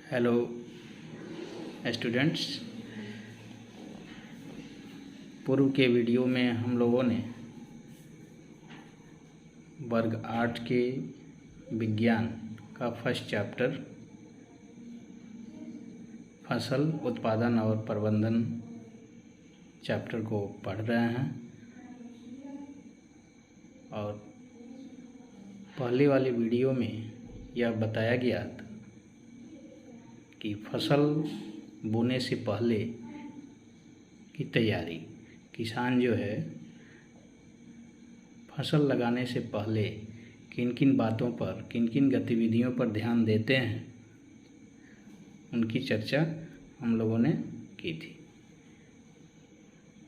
Hello students. पूर्व के video में हम लोगों ने वर्ग 8 के विज्ञान का फर्स्ट चैप्टर फसल उत्पादन और प्रबंधन चैप्टर को पढ़ रहे हैं और पहले वाले वीडियो में यह बताया गया था कि फसल बोने से पहले की तैयारी। किसान जो है फसल लगाने से पहले किन किन बातों पर, किन किन गतिविधियों पर ध्यान देते हैं, उनकी चर्चा हम लोगों ने की थी।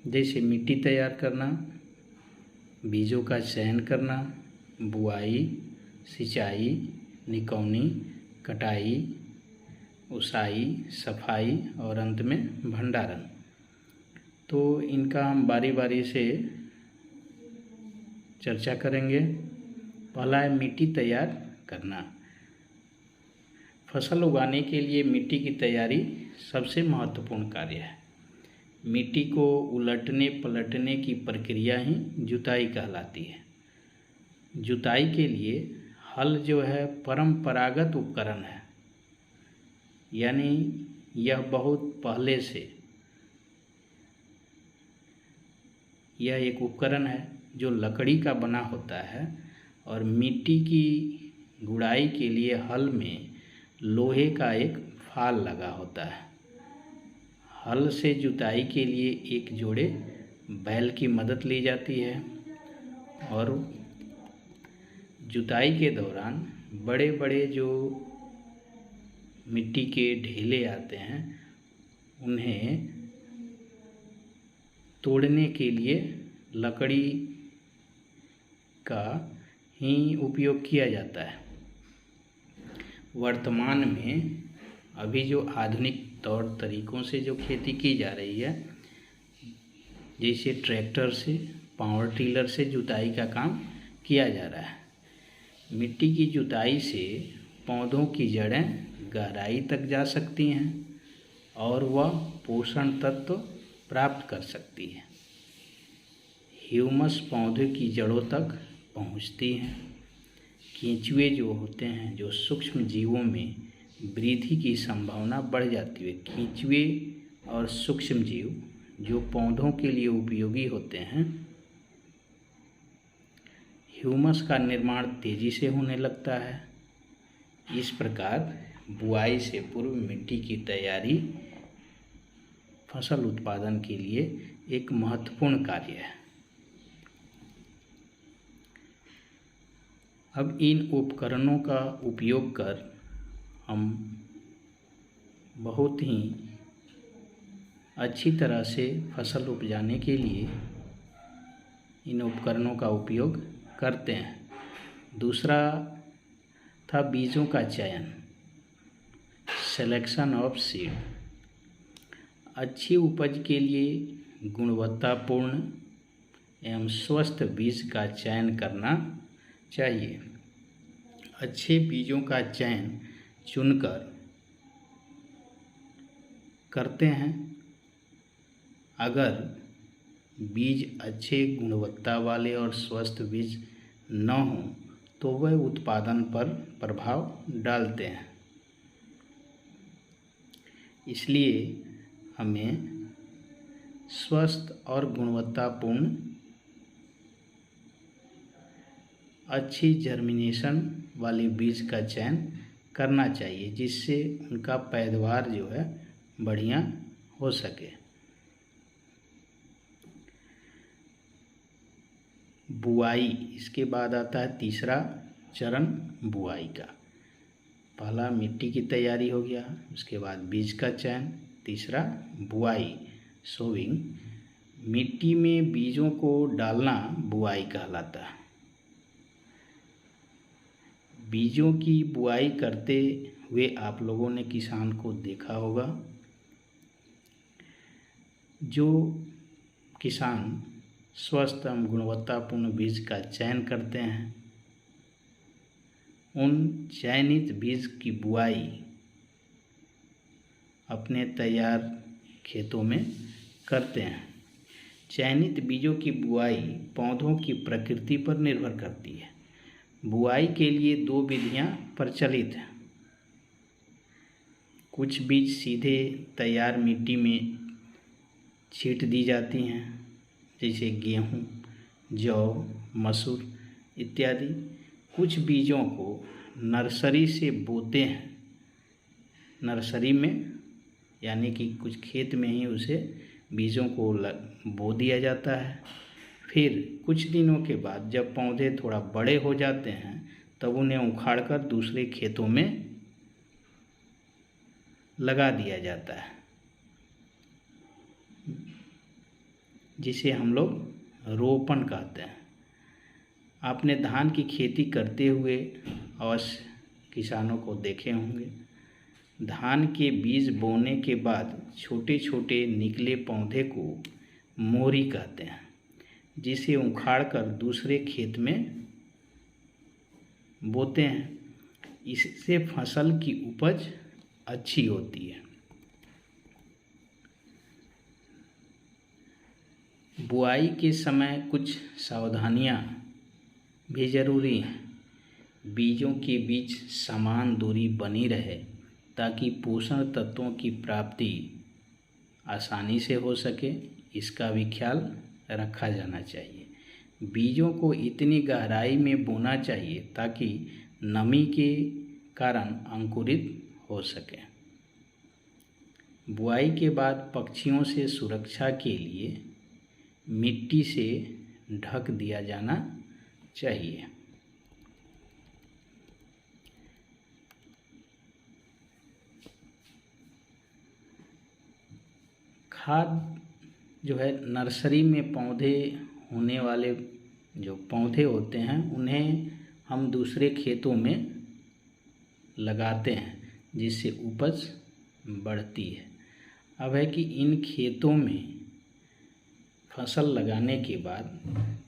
जैसे मिट्टी तैयार करना, बीजों का चयन करना, बुआई, सिंचाई, निकौनी, कटाई, उसाई, सफाई और अंत में भंडारण। तो इनका हम बारी बारी से चर्चा करेंगे। पहला है मिट्टी तैयार करना। फसल उगाने के लिए मिट्टी की तैयारी सबसे महत्वपूर्ण कार्य है। मिट्टी को उलटने पलटने की प्रक्रिया ही जुताई कहलाती है। जुताई के लिए हल जो है परंपरागत उपकरण है, यानी यह बहुत पहले से यह एक उपकरण है जो लकड़ी का बना होता है और मिट्टी की गुड़ाई के लिए हल में लोहे का एक फाल लगा होता है। हल से जुताई के लिए एक जोड़े बैल की मदद ली जाती है और जुताई के दौरान बड़े बड़े जो मिट्टी के ढेले आते हैं उन्हें तोड़ने के लिए लकड़ी का ही उपयोग किया जाता है। वर्तमान में अभी जो आधुनिक तौर तरीकों से जो खेती की जा रही है, जैसे ट्रैक्टर से, पावर टिलर से जुताई का काम किया जा रहा है। मिट्टी की जुताई से पौधों की जड़ें गहराई तक जा सकती हैं और वह पोषण तत्व प्राप्त कर सकती है। ह्यूमस पौधे की जड़ों तक पहुंचती हैं। केंचुए जो होते हैं, जो सूक्ष्म जीवों में वृद्धि की संभावना बढ़ जाती है। केंचुए और सूक्ष्म जीव जो पौधों के लिए उपयोगी होते हैं, ह्यूमस का निर्माण तेजी से होने लगता है। इस प्रकार बुआई से पूर्व मिट्टी की तैयारी फसल उत्पादन के लिए एक महत्वपूर्ण कार्य है। अब इन उपकरणों का उपयोग कर हम बहुत ही अच्छी तरह से फसल उपजाने के लिए इन उपकरणों का उपयोग करते हैं। दूसरा था बीजों का चयन, सिलेक्शन ऑफ सीड। अच्छी उपज के लिए गुणवत्तापूर्ण एवं स्वस्थ बीज का चयन करना चाहिए। अच्छे बीजों का चयन चुनकर करते हैं। अगर बीज अच्छे गुणवत्ता वाले और स्वस्थ बीज न हों तो वह उत्पादन पर प्रभाव डालते हैं। इसलिए हमें स्वस्थ और गुणवत्तापूर्ण अच्छी जर्मिनेशन वाले बीज का चयन करना चाहिए, जिससे उनका पैदावार जो है बढ़िया हो सके। बुआई, इसके बाद आता है तीसरा चरण बुआई का। पहला मिट्टी की तैयारी हो गया, उसके बाद बीज का चयन, तीसरा बुआई, सोविंग। मिट्टी में बीजों को डालना बुआई कहलाता है। बीजों की बुआई करते हुए आप लोगों ने किसान को देखा होगा। जो किसान स्वस्थ एवं गुणवत्तापूर्ण बीज का चयन करते हैं, उन चयनित बीज की बुआई अपने तैयार खेतों में करते हैं। चयनित बीजों की बुआई पौधों की प्रकृति पर निर्भर करती है। बुआई के लिए 2 विधियां प्रचलित हैं। कुछ बीज सीधे तैयार मिट्टी में छींट दी जाती हैं, जैसे गेहूँ, जौ, मसूर इत्यादि। कुछ बीजों को नर्सरी से बोते हैं। नर्सरी में यानी कि कुछ खेत में ही उसे बीजों को बो दिया जाता है। फिर कुछ दिनों के बाद जब पौधे थोड़ा बड़े हो जाते हैं तब उन्हें उखाड़कर दूसरे खेतों में लगा दिया जाता है, जिसे हम लोग रोपण कहते हैं। आपने धान की खेती करते हुए अवश्य किसानों को देखे होंगे। धान के बीज बोने के बाद छोटे छोटे निकले पौधे को मोरी कहते हैं, जिसे उखाड़कर दूसरे खेत में बोते हैं। इससे फसल की उपज अच्छी होती है। बुआई के समय कुछ सावधानियां भी ज़रूरी हैं। बीजों के बीच समान दूरी बनी रहे ताकि पोषण तत्वों की प्राप्ति आसानी से हो सके, इसका भी ख्याल रखा जाना चाहिए। बीजों को इतनी गहराई में बोना चाहिए ताकि नमी के कारण अंकुरित हो सके। बुआई के बाद पक्षियों से सुरक्षा के लिए मिट्टी से ढक दिया जाना चाहिए। खाद जो है, नर्सरी में पौधे होने वाले जो पौधे होते हैं उन्हें हम दूसरे खेतों में लगाते हैं, जिससे उपज बढ़ती है। अब है कि इन खेतों में फसल लगाने के बाद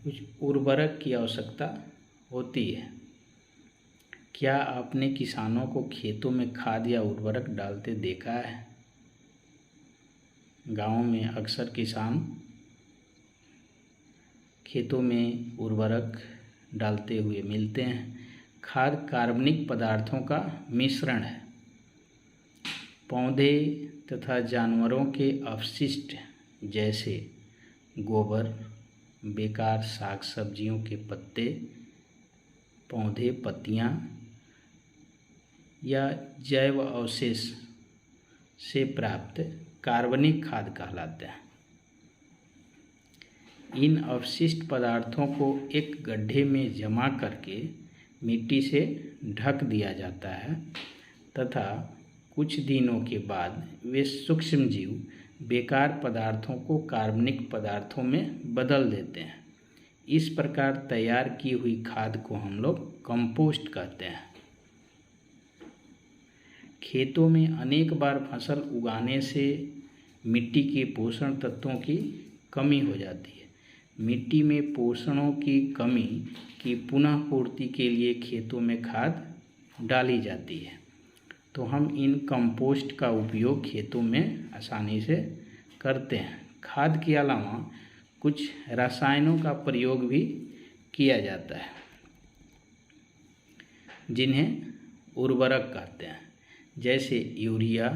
कुछ उर्वरक की आवश्यकता होती है। क्या आपने किसानों को खेतों में खाद या उर्वरक डालते देखा है? गाँव में अक्सर किसान खेतों में उर्वरक डालते हुए मिलते हैं। खाद कार्बनिक पदार्थों का मिश्रण है। पौधे तथा जानवरों के अपशिष्ट जैसे गोबर, बेकार साग सब्जियों के पत्ते, पौधे पत्तियां या जैव अवशेष से प्राप्त कार्बनिक खाद कहलाते हैं। इन अवशिष्ट पदार्थों को एक गड्ढे में जमा करके मिट्टी से ढक दिया जाता है तथा कुछ दिनों के बाद वे सूक्ष्म जीव बेकार पदार्थों को कार्बनिक पदार्थों में बदल देते हैं। इस प्रकार तैयार की हुई खाद को हम लोग कंपोस्ट कहते हैं। खेतों में अनेक बार फसल उगाने से मिट्टी के पोषण तत्वों की कमी हो जाती है। मिट्टी में पोषणों की कमी की पुनः पूर्ति के लिए खेतों में खाद डाली जाती है। तो हम इन कंपोस्ट का उपयोग खेतों में आसानी से करते हैं। खाद के अलावा कुछ रसायनों का प्रयोग भी किया जाता है, जिन्हें उर्वरक कहते हैं, जैसे urea,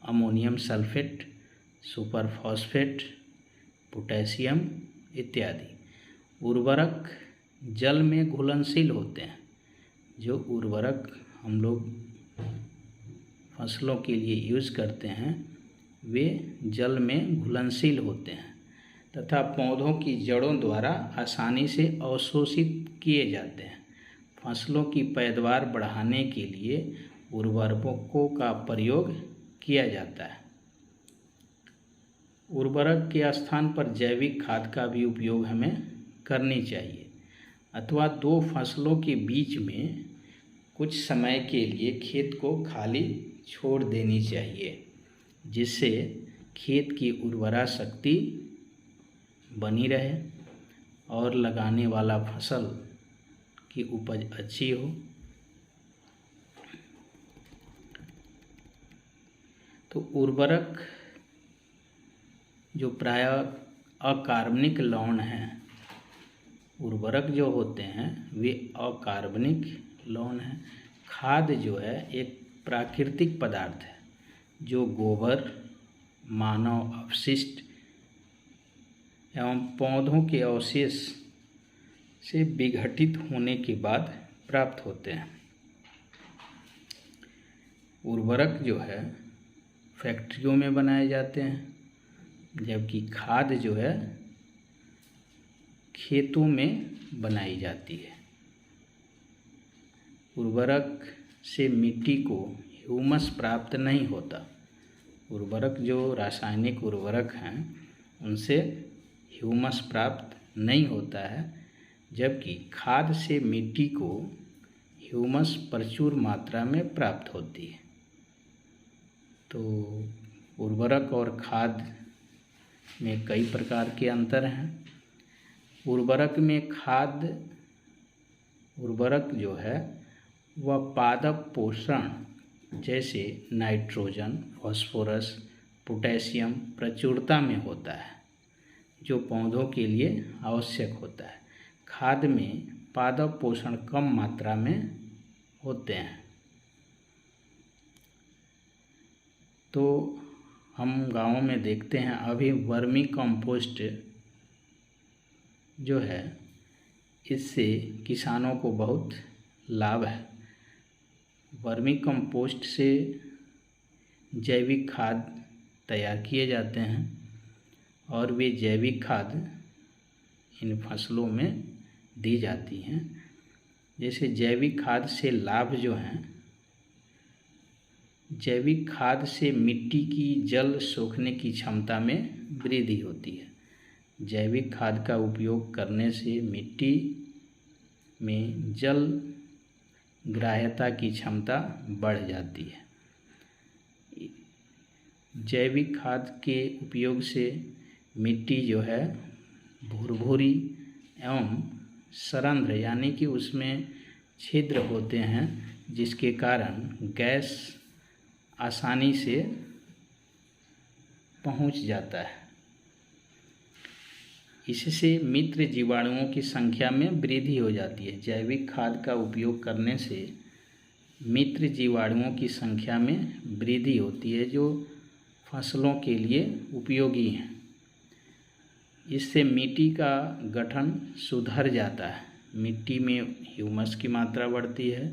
ammonium sulphate, super phosphate, potassium इत्यादि। उर्वरक जल में घुलनशील होते हैं। जो उर्वरक हम लोग फसलों के लिए यूज़ करते हैं वे जल में घुलनशील होते हैं तथा पौधों की जड़ों द्वारा आसानी से अवशोषित किए जाते हैं। फसलों की पैदावार बढ़ाने के लिए उर्वरकों का प्रयोग किया जाता है। उर्वरक के स्थान पर जैविक खाद का भी उपयोग हमें करनी चाहिए, अथवा 2 फसलों के बीच में कुछ समय के लिए खेत को खाली छोड़ देनी चाहिए, जिससे खेत की उर्वरा शक्ति बनी रहे और लगाने वाला फसल की उपज अच्छी हो। तो उर्वरक जो प्रायः अकार्बनिक लवण हैं, उर्वरक जो होते हैं वे अकार्बनिक लवण हैं। खाद जो है एक प्राकृतिक पदार्थ है जो गोबर, मानव अपशिष्ट एवं पौधों के अवशेष से विघटित होने के बाद प्राप्त होते हैं। उर्वरक जो है फैक्ट्रियों में बनाए जाते हैं, जबकि खाद जो है खेतों में बनाई जाती है। उर्वरक से मिट्टी को ह्यूमस प्राप्त नहीं होता। उर्वरक जो रासायनिक उर्वरक हैं उनसे ह्यूमस प्राप्त नहीं होता है, जबकि खाद से मिट्टी को ह्यूमस प्रचुर मात्रा में प्राप्त होती है। तो उर्वरक और खाद में कई प्रकार के अंतर हैं। उर्वरक में उर्वरक जो है वह पादप पोषण जैसे नाइट्रोजन, फास्फोरस, पोटेशियम प्रचुरता में होता है, जो पौधों के लिए आवश्यक होता है। खाद में पादप पोषण कम मात्रा में होते हैं। तो हम गाँवों में देखते हैं अभी वर्मी कंपोस्ट जो है इससे किसानों को बहुत लाभ है। वर्मी कंपोस्ट से जैविक खाद तैयार किए जाते हैं और वे जैविक खाद इन फसलों में दी जाती हैं। जैसे जैविक खाद से लाभ जो हैं, जैविक खाद से मिट्टी की जल सोखने की क्षमता में वृद्धि होती है। जैविक खाद का उपयोग करने से मिट्टी में जल ग्राह्यता की क्षमता बढ़ जाती है। जैविक खाद के उपयोग से मिट्टी जो है भुरभुरी एवं सरंध्र यानी कि उसमें छिद्र होते हैं, जिसके कारण गैस आसानी से पहुंच जाता है। इससे मित्र जीवाणुओं की संख्या में वृद्धि हो जाती है। जैविक खाद का उपयोग करने से मित्र जीवाणुओं की संख्या में वृद्धि होती है, जो फसलों के लिए उपयोगी हैं। इससे मिट्टी का गठन सुधर जाता है, मिट्टी में ह्यूमस की मात्रा बढ़ती है।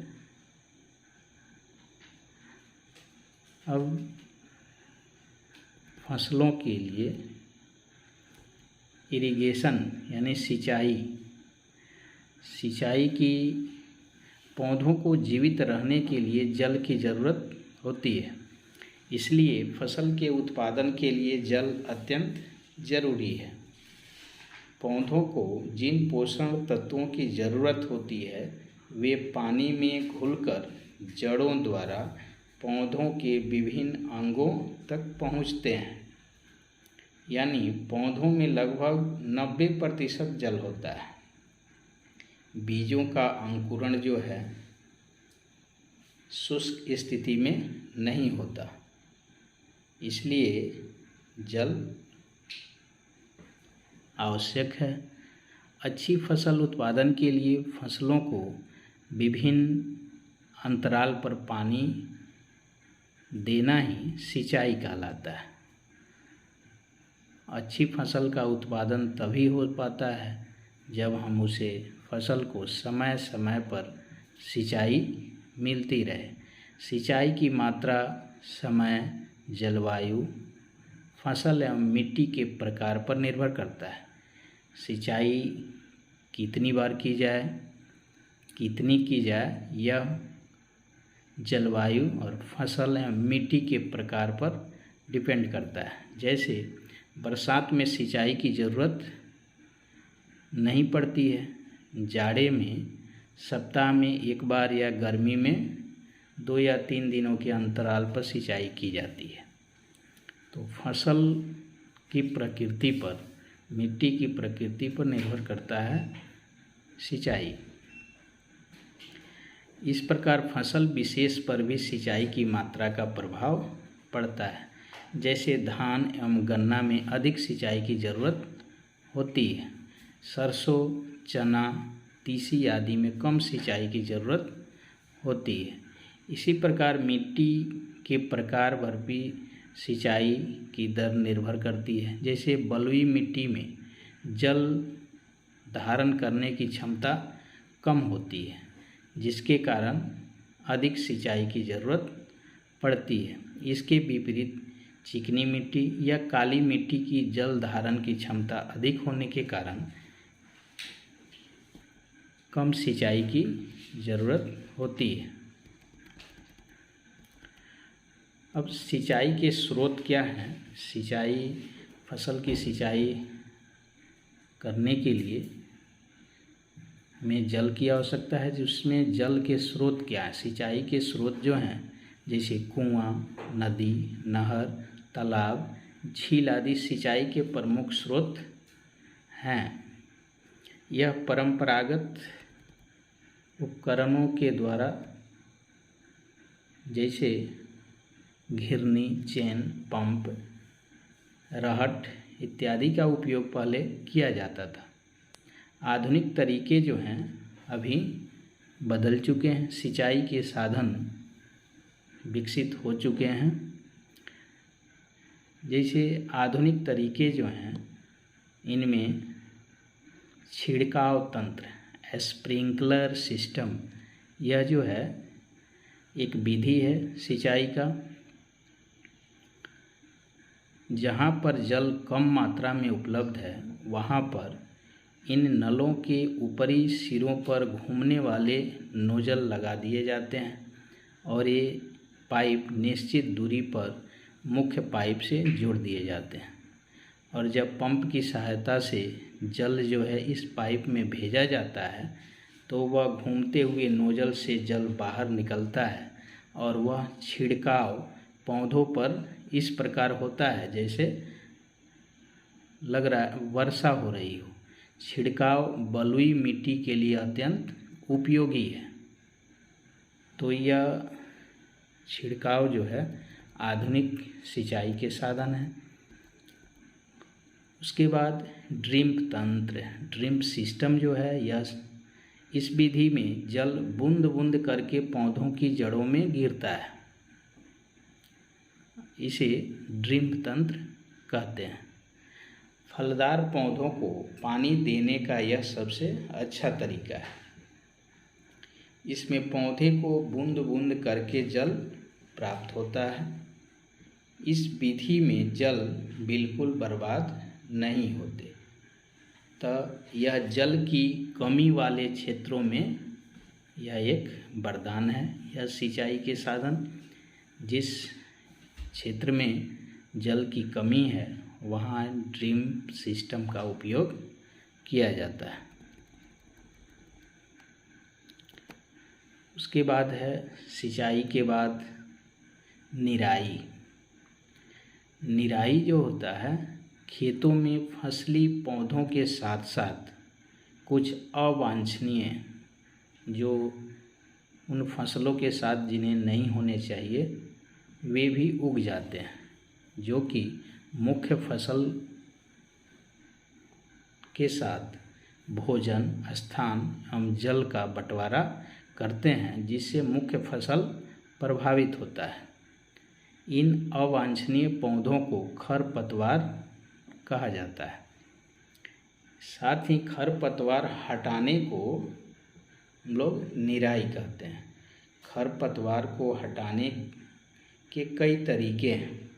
अब फसलों के लिए इरिगेशन यानी सिंचाई की पौधों को जीवित रहने के लिए जल की ज़रूरत होती है। इसलिए फसल के उत्पादन के लिए जल अत्यंत जरूरी है। पौधों को जिन पोषण तत्वों की ज़रूरत होती है वे पानी में घुलकर जड़ों द्वारा पौधों के विभिन्न अंगों तक पहुँचते हैं। यानी पौधों में लगभग 90% जल होता है। बीजों का अंकुरण जो है शुष्क स्थिति में नहीं होता, इसलिए जल आवश्यक है। अच्छी फसल उत्पादन के लिए फसलों को विभिन्न अंतराल पर पानी देना ही सिंचाई कहलाता है। अच्छी फसल का उत्पादन तभी हो पाता है जब हम उसे फसल को समय समय पर सिंचाई मिलती रहे। सिंचाई की मात्रा, समय, जलवायु, फसल एवं मिट्टी के प्रकार पर निर्भर करता है। सिंचाई कितनी बार की जाए, कितनी की जाए, यह जलवायु और फसल एवं मिट्टी के प्रकार पर डिपेंड करता है। जैसे बरसात में सिंचाई की ज़रूरत नहीं पड़ती है, जाड़े में सप्ताह में एक बार या गर्मी में 2 या 3 दिनों के अंतराल पर सिंचाई की जाती है। तो फसल की प्रकृति पर, मिट्टी की प्रकृति पर निर्भर करता है सिंचाई। इस प्रकार फसल विशेष पर भी सिंचाई की मात्रा का प्रभाव पड़ता है। जैसे धान एवं गन्ना में अधिक सिंचाई की ज़रूरत होती है। सरसों, चना, तीसी आदि में कम सिंचाई की ज़रूरत होती है। इसी प्रकार मिट्टी के प्रकार पर भी सिंचाई की दर निर्भर करती है। जैसे बलुई मिट्टी में जल धारण करने की क्षमता कम होती है, जिसके कारण अधिक सिंचाई की ज़रूरत पड़ती है। इसके विपरीत चिकनी मिट्टी या काली मिट्टी की जल धारण की क्षमता अधिक होने के कारण कम सिंचाई की ज़रूरत होती है। अब सिंचाई के स्रोत क्या हैं? फसल की सिंचाई करने के लिए हमें जल की आवश्यकता है। जिसमें जल के स्रोत क्या है? सिंचाई के स्रोत जो हैं, जैसे कुआं, नदी, नहर, तालाब, झील आदि सिंचाई के प्रमुख स्रोत हैं। यह परंपरागत उपकरणों के द्वारा, जैसे घिरनी, चेन, पंप, रहट इत्यादि का उपयोग पहले किया जाता था। आधुनिक तरीके जो हैं अभी बदल चुके हैं। सिंचाई के साधन विकसित हो चुके हैं। जैसे आधुनिक तरीके जो हैं, इनमें छिड़काव तंत्र, स्प्रिंकलर सिस्टम, यह जो है एक विधि है सिंचाई का। जहाँ पर जल कम मात्रा में उपलब्ध है, वहाँ पर इन नलों के ऊपरी सिरों पर घूमने वाले नोजल लगा दिए जाते हैं और ये पाइप निश्चित दूरी पर मुख्य पाइप से जोड़ दिए जाते हैं। और जब पंप की सहायता से जल जो है इस पाइप में भेजा जाता है, तो वह घूमते हुए नोजल से जल बाहर निकलता है और वह छिड़काव पौधों पर इस प्रकार होता है जैसे लग रहा है वर्षा हो रही हो। छिड़काव बलुई मिट्टी के लिए अत्यंत उपयोगी है। तो यह छिड़काव जो है आधुनिक सिंचाई के साधन है। उसके बाद ड्रिप तंत्र, ड्रिप सिस्टम जो है, यह इस विधि में जल बूंद बूंद करके पौधों की जड़ों में गिरता है। इसे ड्रिप तंत्र कहते हैं। फलदार पौधों को पानी देने का यह सबसे अच्छा तरीका है। इसमें पौधे को बूंद बूंद करके जल प्राप्त होता है। इस विधि में जल बिल्कुल बर्बाद नहीं होते। तो यह जल की कमी वाले क्षेत्रों में यह एक वरदान है। यह सिंचाई के साधन, जिस क्षेत्र में जल की कमी है वहाँ ड्रिप सिस्टम का उपयोग किया जाता है। उसके बाद है सिंचाई के बाद निराई। निराई जो होता है, खेतों में फसली पौधों के साथ साथ कुछ अवांछनीय, जो उन फसलों के साथ जिन्हें नहीं होने चाहिए, वे भी उग जाते हैं, जो कि मुख्य फसल के साथ भोजन, स्थान एवं जल का बंटवारा करते हैं, जिससे मुख्य फसल प्रभावित होता है। इन अवांछनीय पौधों को खरपतवार कहा जाता है। साथ ही खरपतवार हटाने को हम लोग निराई कहते हैं। खरपतवार को हटाने के कई तरीके हैं।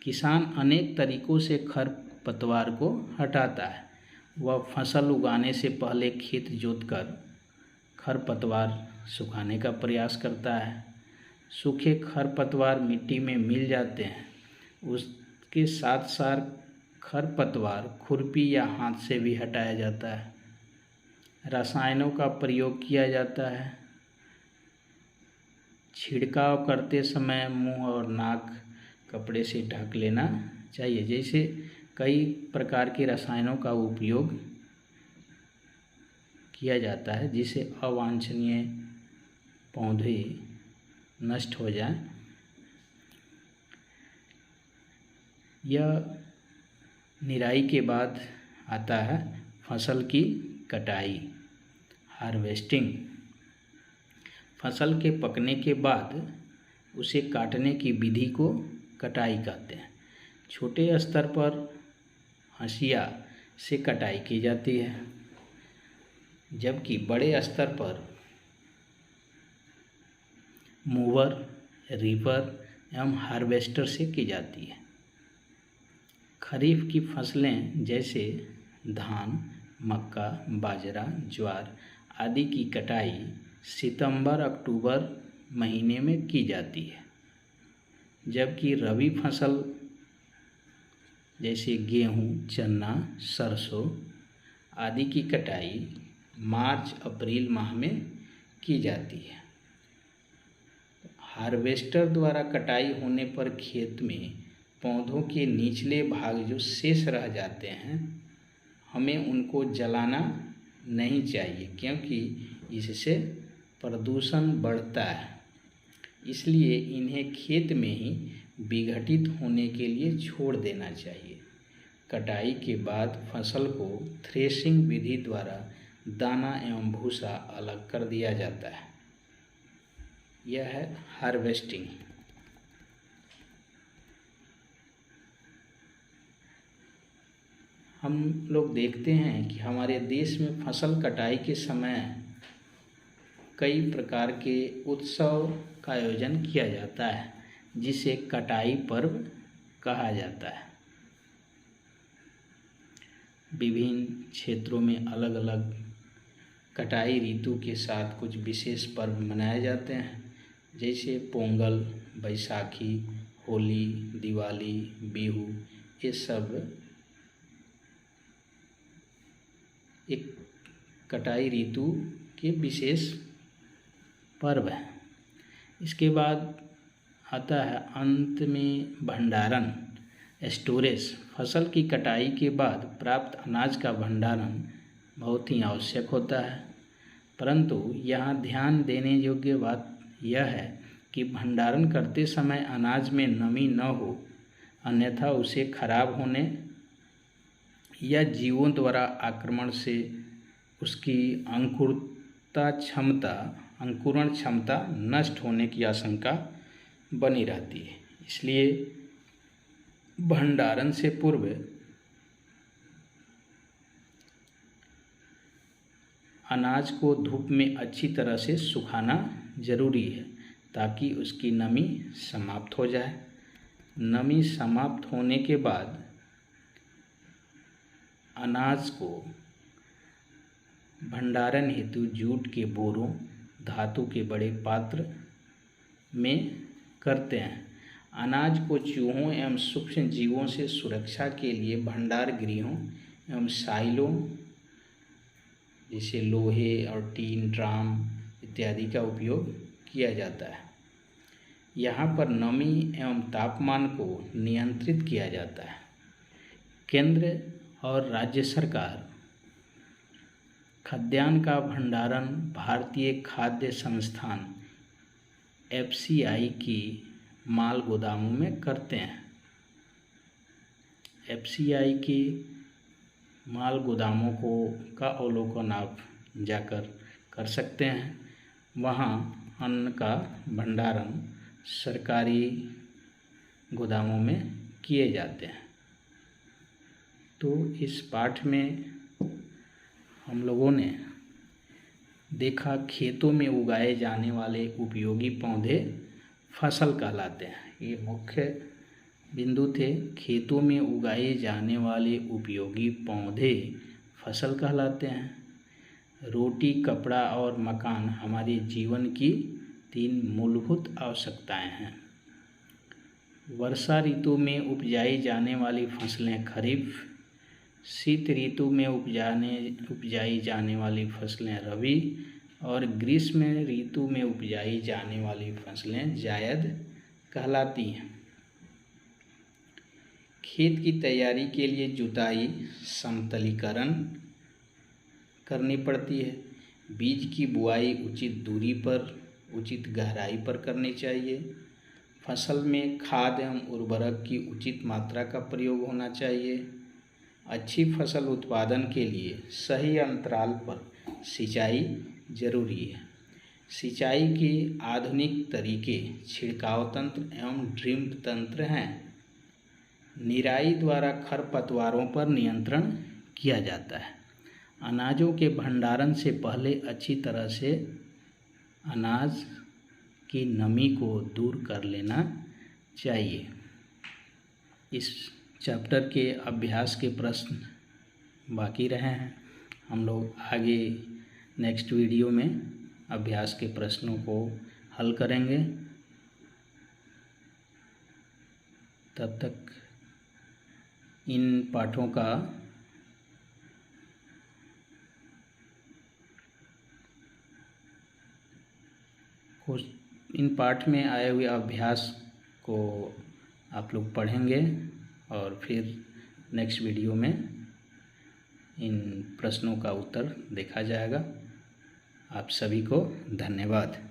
किसान अनेक तरीकों से खरपतवार को हटाता है। वह फसल उगाने से पहले खेत जोतकर खरपतवार सुखाने का प्रयास करता है। सूखे खरपतवार मिट्टी में मिल जाते हैं। उसके साथ साथ खरपतवार खुरपी या हाथ से भी हटाया जाता है। रसायनों का प्रयोग किया जाता है। छिड़काव करते समय मुंह और नाक कपड़े से ढक लेना चाहिए। जैसे कई प्रकार के रसायनों का उपयोग किया जाता है, जिससे अवांछनीय पौधे नष्ट हो जाएं। यह निराई के बाद आता है फसल की कटाई, हार्वेस्टिंग। फसल के पकने के बाद उसे काटने की विधि को कटाई कहते हैं। छोटे स्तर पर हंसिया से कटाई की जाती है, जबकि बड़े स्तर पर मूवर, रीपर एवं हार्वेस्टर से की जाती है। खरीफ की फसलें जैसे धान, मक्का, बाजरा, ज्वार आदि की कटाई सितंबर-अक्टूबर महीने में की जाती है, जबकि रबी फसल जैसे गेहूँ, चना, सरसों आदि की कटाई मार्च-अप्रैल माह में की जाती है। हार्वेस्टर द्वारा कटाई होने पर खेत में पौधों के निचले भाग जो शेष रह जाते हैं, हमें उनको जलाना नहीं चाहिए, क्योंकि इससे प्रदूषण बढ़ता है। इसलिए इन्हें खेत में ही विघटित होने के लिए छोड़ देना चाहिए। कटाई के बाद फसल को थ्रेशिंग विधि द्वारा दाना एवं भूसा अलग कर दिया जाता है। यह है हार्वेस्टिंग। हम लोग देखते हैं कि हमारे देश में फसल कटाई के समय कई प्रकार के उत्सव का आयोजन किया जाता है, जिसे कटाई पर्व कहा जाता है। विभिन्न क्षेत्रों में अलग अलग कटाई ऋतु के साथ कुछ विशेष पर्व मनाए जाते हैं, जैसे पोंगल, बैसाखी, होली, दिवाली, बिहू। ये सब एक कटाई ऋतु के विशेष पर्व हैं। इसके बाद आता है अंत में भंडारण, स्टोरेज। फसल की कटाई के बाद प्राप्त अनाज का भंडारण बहुत ही आवश्यक होता है, परंतु यहाँ ध्यान देने योग्य बात यह है कि भंडारण करते समय अनाज में नमी न हो, अन्यथा उसे खराब होने या जीवों द्वारा आक्रमण से उसकी अंकुरण क्षमता नष्ट होने की आशंका बनी रहती है। इसलिए भंडारण से पूर्व अनाज को धूप में अच्छी तरह से सुखाना जरूरी है, ताकि उसकी नमी समाप्त हो जाए। नमी समाप्त होने के बाद अनाज को भंडारण हेतु जूट के बोरों, धातु के बड़े पात्र में करते हैं। अनाज को चूहों एवं सूक्ष्म जीवों से सुरक्षा के लिए भंडार गृहों एवं साइलों जैसे लोहे और टीन, ड्राम इत्यादि का उपयोग किया जाता है। यहाँ पर नमी एवं तापमान को नियंत्रित किया जाता है। केंद्र और राज्य सरकार खाद्यान्न का भंडारण भारतीय खाद्य संस्थान FCI की माल गोदामों में करते हैं। FCI की माल गोदामों का अवलोकन आप जाकर कर सकते हैं। वहाँ अन्न का भंडारण सरकारी गोदामों में किए जाते हैं। तो इस पाठ में हम लोगों ने देखा खेतों में उगाए जाने वाले उपयोगी पौधे फसल कहलाते हैं। ये मुख्य बिंदु थे। खेतों में उगाए जाने वाले उपयोगी पौधे फसल कहलाते हैं। रोटी, कपड़ा और मकान हमारे जीवन की 3 मूलभूत आवश्यकताएं हैं। वर्षा ऋतु में उपजाई जाने वाली फसलें खरीफ, शीत ऋतु में उपजाई जाने वाली फसलें रबी और ग्रीष्म ऋतु में उपजाई जाने वाली फसलें जायद कहलाती हैं। खेत की तैयारी के लिए जुताई, समतलीकरण करनी पड़ती है। बीज की बुआई उचित दूरी पर, उचित गहराई पर करनी चाहिए। फसल में खाद एवं उर्वरक की उचित मात्रा का प्रयोग होना चाहिए। अच्छी फसल उत्पादन के लिए सही अंतराल पर सिंचाई जरूरी है। सिंचाई के आधुनिक तरीके छिड़काव तंत्र एवं ड्रिप तंत्र हैं। निराई द्वारा खरपतवारों पर नियंत्रण किया जाता है। अनाजों के भंडारण से पहले अच्छी तरह से अनाज की नमी को दूर कर लेना चाहिए। इस चैप्टर के अभ्यास के प्रश्न बाकी रहे हैं। हम लोग आगे नेक्स्ट वीडियो में अभ्यास के प्रश्नों को हल करेंगे। तब तक इन पाठों का इन पाठ में आए हुए अभ्यास को आप लोग पढ़ेंगे और फिर नेक्स्ट वीडियो में इन प्रश्नों का उत्तर देखा जाएगा। आप सभी को धन्यवाद।